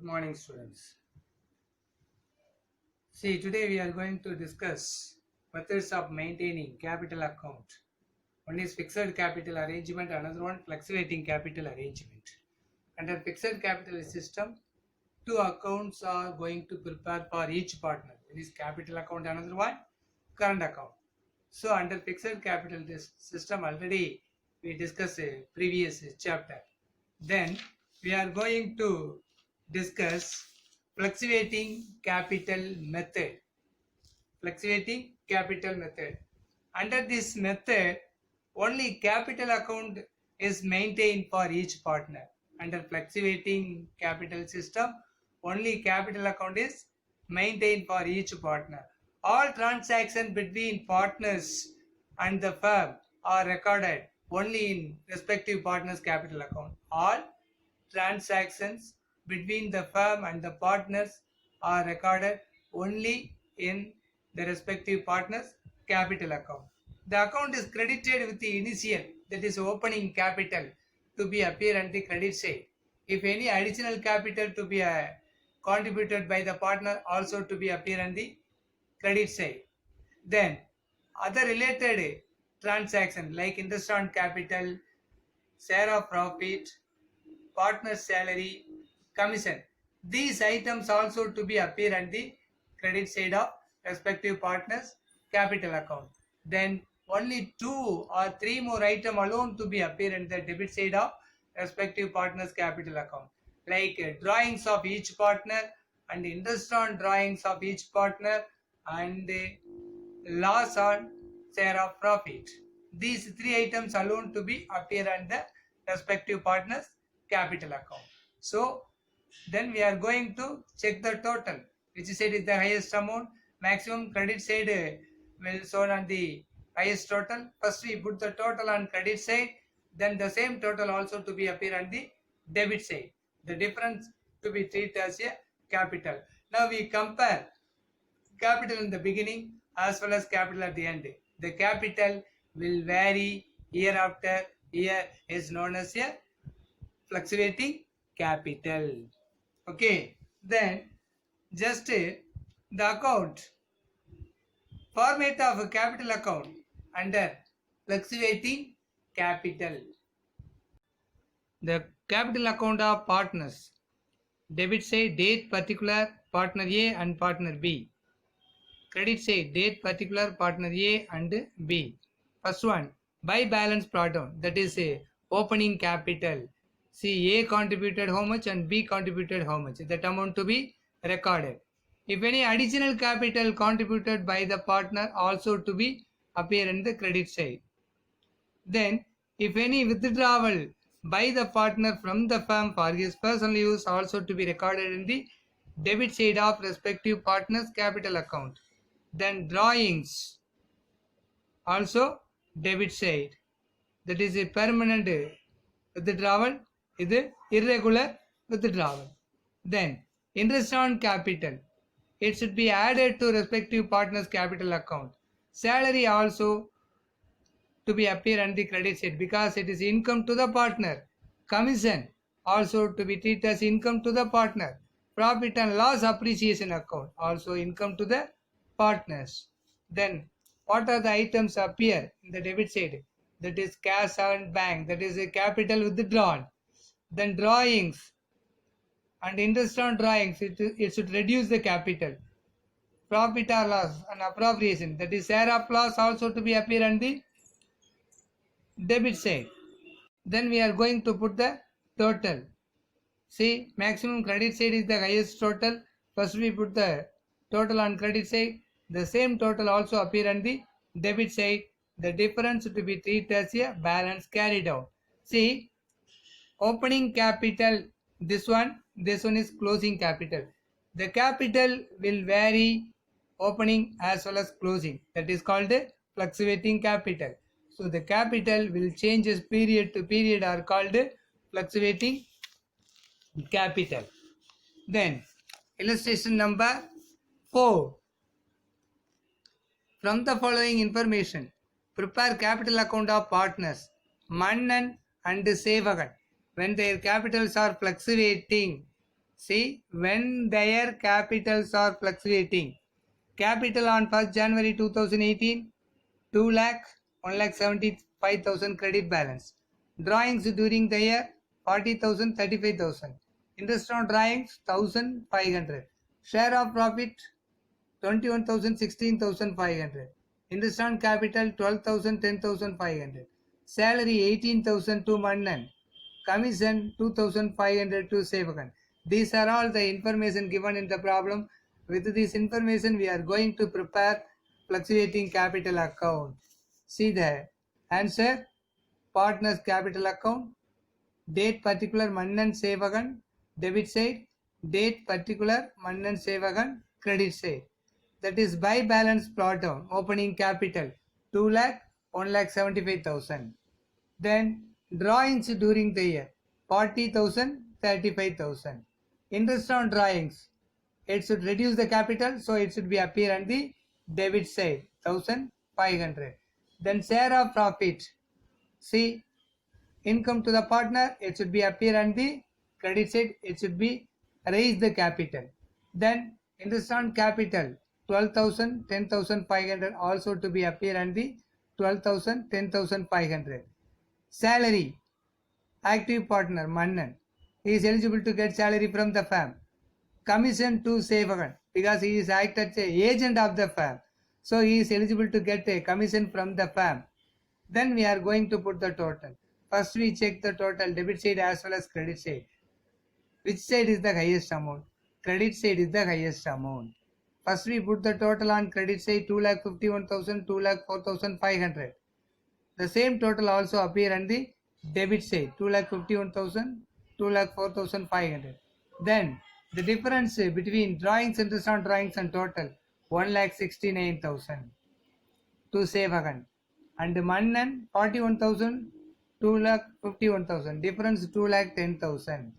Good morning, students. See, today we are going to discuss methods of maintaining capital account. One is fixed capital arrangement, another one fluctuating capital arrangement. Under fixed capital system, two accounts are going to prepare for each partner. One is capital account, another one current account. So under fixed capital system, already we discussed a previous chapter. Then we are going to discuss fluctuating capital method. Fluctuating capital method. Under this method, only capital account is maintained for each partner. Under fluctuating capital system, only capital account is maintained for each partner. All transactions between partners and the firm are recorded only in respective partners' capital account. All transactions between the firm and the partners are recorded only in the respective partners' capital account. The account is credited with the initial, that is opening capital, to be appear on the credit side. If any additional capital to be contributed by the partner, also to be appear on the credit side. Then other related transaction like interest on capital, share of profit, partner's salary, commission, these items also to be appear on the credit side of respective partners capital account. Then only 2 or 3 more item alone to be appear in the debit side of respective partners capital account, like drawings of each partner and interest on drawings of each partner and loss on share of profit. These 3 items alone to be appear on the respective partners capital account. So then we are going to check the total, which side is the highest amount. Maximum credit side will show on the highest total. First we put the total on credit side, then the same total also to be appear on the debit side. The difference to be treated as a capital. Now we compare capital in the beginning as well as capital at the end. The capital will vary year after year, is known as a fluctuating capital. Okay, then just the account, format of a capital account under fluctuating capital. The capital account of partners. Debit side date particular partner A and partner B. Credit side date particular partner A and B. First one, by balance brought down, that is a opening capital. See, A contributed how much and B contributed how much. That amount to be recorded. If any additional capital contributed by the partner, also to be appear in the credit side. Then if any withdrawal by the partner from the firm for his personal use, also to be recorded in the debit side of respective partners capital account. Then drawings, also debit side, that is a permanent withdrawal, is a irregular withdrawal. Then interest on capital, it should be added to respective partners capital account. Salary also to be appear on the credit side because it is income to the partner. Commission also to be treated as income to the partner. Profit and loss appreciation account, also income to the partners. Then what are the items appear in the debit side? That is cash and bank, that is a capital withdrawn. Then drawings and interest on drawings, it should reduce the capital. Profit or loss and appropriation, that is share of loss, also to be appear on the debit side. Then we are going to put the total. See, maximum credit side is the highest total. First we put the total on credit side. The same total also appear on the debit side. The difference to be treated as a balance carried out. See, opening capital, this one is closing capital. The capital will vary opening as well as closing. That is called a fluctuating capital. So the capital will change as period to period are called fluctuating capital. Then illustration number 4. From the following information, prepare capital account of partners Mannan and Sevagan when their capitals are fluctuating. See, when their capitals are fluctuating, capital on 1st January 2018, 2 lakh, 1,75,000 credit balance. Drawings during the year, 40,000, 35,000. Interest on drawings, 1,500. Share of profit, 21,000, 16,500. Interest on capital, 12,000, 10,500. Salary, 18,000 to Mannan. Commission, 2,500 to Sevakan. These are all the information given in the problem. With this information, we are going to prepare fluctuating capital account. See the answer. Partners capital account. Date particular Mannan Sevakan. Debit side. Date particular Mannan Sevakan. Credit side. That is by balance plot down. Opening capital 2 lakh, 1,75,000. Then drawings during the year 40,000, 35,000. Interest on drawings. It should reduce the capital, so it should be appear on the debit side 1,500. Then share of profit. See, income to the partner, it should be appear on the credit side, it should be raise the capital. Then interest on capital 12,000, 10,500 also to be appear on the 12,000, 10,500. Salary, active partner Mannan, he is eligible to get salary from the firm. Commission to Sevakan, because he is acted as a agent of the firm, so he is eligible to get a commission from the firm. Then we are going to put the total. First we check the total debit side as well as credit side. Which side is the highest amount? Credit side is the highest amount. First we put the total on credit side 2,51,000, 2,04,500. The same total also appear on the debit side 2,51,000, 2,04,500. Then the difference between drawings, interest on drawings and total 1,69,000 to Sevakan. And Mannan 41,000, 2,51,000. Difference 2,10,000.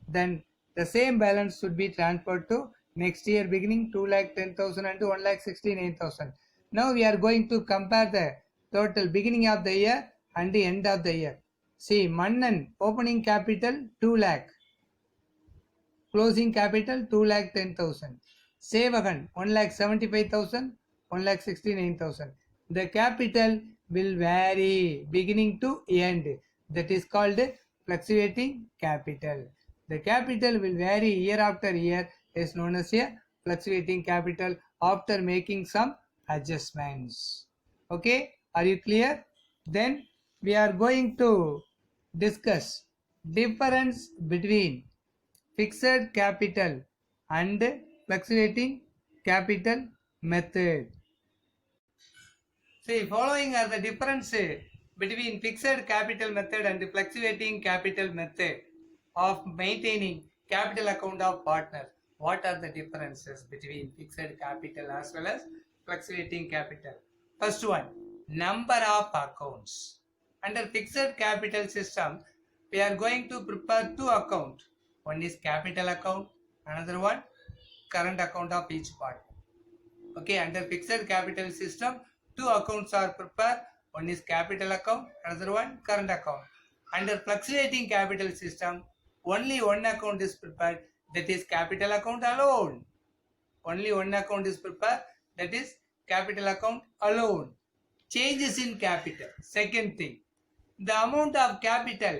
Then the same balance should be transferred to next year beginning 2,10,000 and 1,69,000. Now we are going to compare the total beginning of the year and the end of the year. See, Mannan opening capital 2 lakh. Closing capital 2,10,000. Sevakan 1,75,000, 1,69,000. The capital will vary beginning to end. That is called fluctuating capital. The capital will vary year after year, is known as a fluctuating capital after making some adjustments. Okay, are you clear? Then we are going to discuss difference between fixed capital and fluctuating capital method. See, following are the difference between fixed capital method and fluctuating capital method of maintaining capital account of partner. What are the differences between fixed capital as well as fluctuating capital? First one, number of accounts. Under fixed capital system, we are going to prepare two accounts. One is capital account, another one current account of each partner. Okay, under fixed capital system, two accounts are prepared. One is capital account, another one current account. Under fluctuating capital system, only one account is prepared, that is capital account alone. Only one account is prepared, that is capital account alone. Changes in capital. Second thing, the amount of capital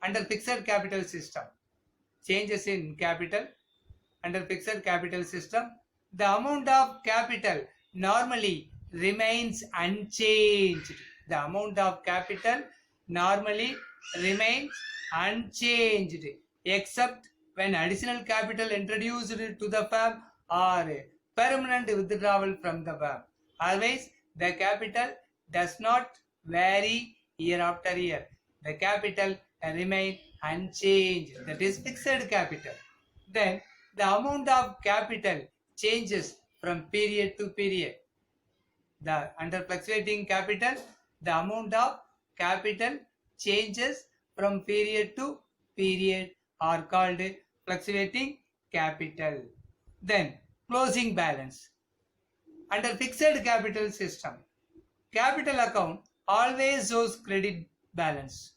under fixed capital system. Changes in capital under fixed capital system. The amount of capital normally remains unchanged. The amount of capital normally remains unchanged except when additional capital introduced to the firm or permanent withdrawal from the firm. Always the capital does not vary year after year. The capital remains unchanged. That is fixed capital. Then the amount of capital changes from period to period. The under fluctuating capital, the amount of capital changes from period to period are called fluctuating capital. Then closing balance. Under fixed capital system, capital account always shows credit balance.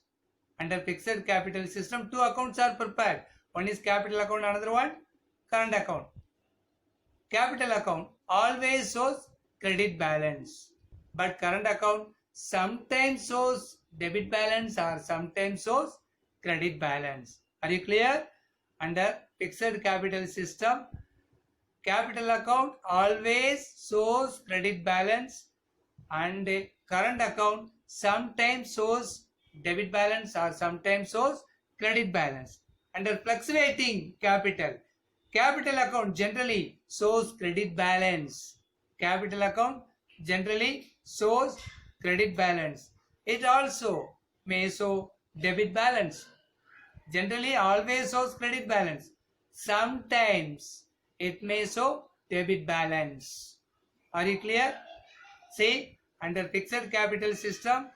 Under fixed capital system, two accounts are prepared. One is capital account, another one current account. Capital account always shows credit balance, but current account sometimes shows debit balance or sometimes shows credit balance. Are you clear? Under fixed capital system, capital account always shows credit balance and current account sometimes shows debit balance or sometimes shows credit balance. Under fluctuating capital, capital account generally shows credit balance. Capital account generally shows credit balance. It also may show debit balance. Generally always shows credit balance. Sometimes it may show debit balance. Are you clear? See, under fixed capital system,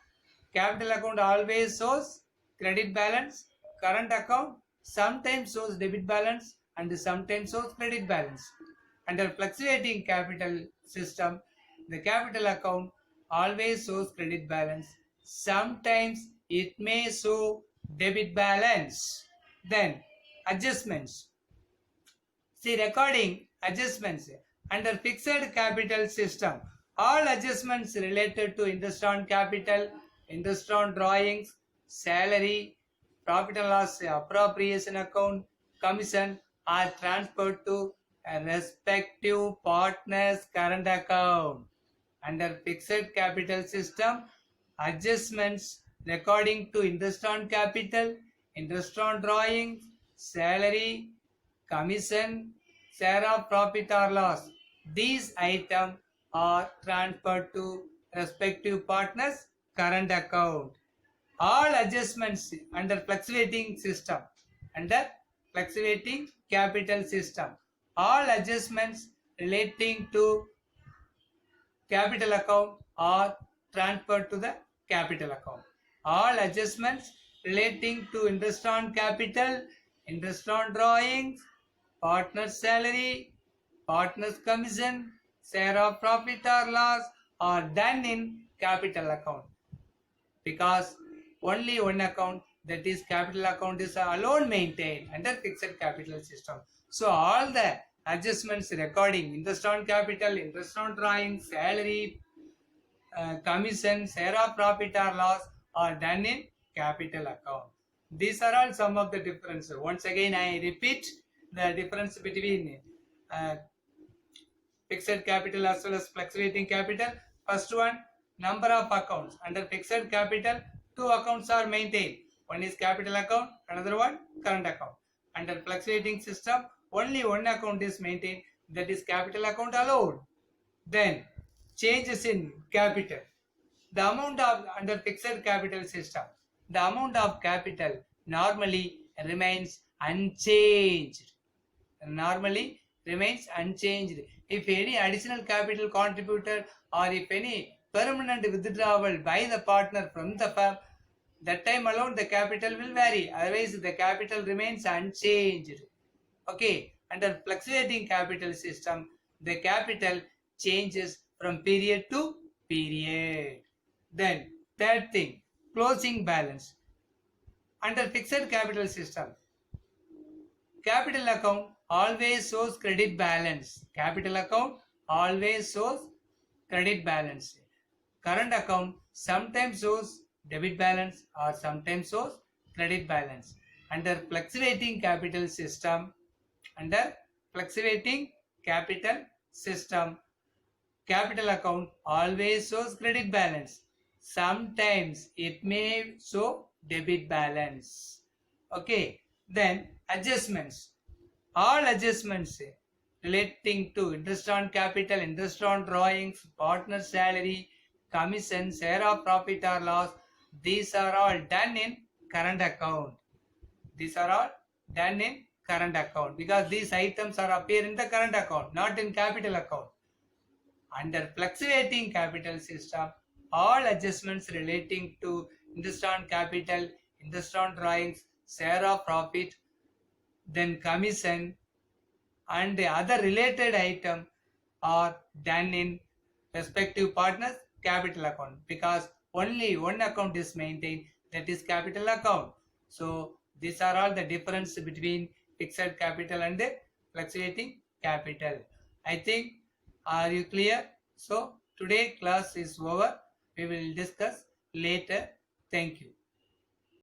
capital account always shows credit balance. Current account sometimes shows debit balance and sometimes shows credit balance. Under fluctuating capital system, the capital account always shows credit balance. Sometimes it may show debit balance. Then adjustments. See, recording adjustments under fixed capital system. All adjustments related to interest on capital, interest on drawings, salary, profit and loss appropriation account, commission are transferred to a respective partner's current account. Under fixed capital system, adjustments according to interest on capital, interest on drawings, salary, commission, share of profit or loss. These items are transferred to respective partners' current account. All adjustments under fluctuating system, under fluctuating capital system, all adjustments relating to capital account are transferred to the capital account. All adjustments relating to interest on capital, interest on drawings, partner's salary, partner's commission, share of profit or loss are done in capital account, because only one account, that is capital account, is alone maintained under fixed capital system. So all the adjustments recording interest on capital, interest on drawings, salary, commission, share of profit or loss are done in capital account. These are all some of the differences. Once again I repeat the difference between fixed capital as well as fluctuating capital. First one, number of accounts. Under fixed capital, two accounts are maintained. One is capital account, another one current account. Under fluctuating system, only one account is maintained, that is capital account alone. Then changes in capital. The amount of, under fixed capital system, the amount of capital normally remains unchanged. Normally remains unchanged. If any additional capital contributed or if any permanent withdrawal by the partner from the firm, that time alone the capital will vary. Otherwise the capital remains unchanged. Okay, under fluctuating capital system, the capital changes from period to period. Then third thing, closing balance. Under fixed capital system, capital account always shows credit balance. Capital account always shows credit balance. Current account sometimes shows debit balance or sometimes shows credit balance. Under fluctuating capital system, capital account always shows credit balance. Sometimes it may show debit balance. Okay, then adjustments. All adjustments relating to interest on capital, interest on drawings, partner salary, commission, share of profit or loss, these are all done in current account. These are all done in current account because these items are appear in the current account, not in capital account. Under fluctuating capital system, all adjustments relating to interest on capital, interest on drawings, share of profit, then commission and the other related item are done in respective partners capital account, because only one account is maintained, that is capital account. So these are all the difference between fixed capital and fluctuating capital. I think, are you clear? So today class is over. We will discuss later. Thank you.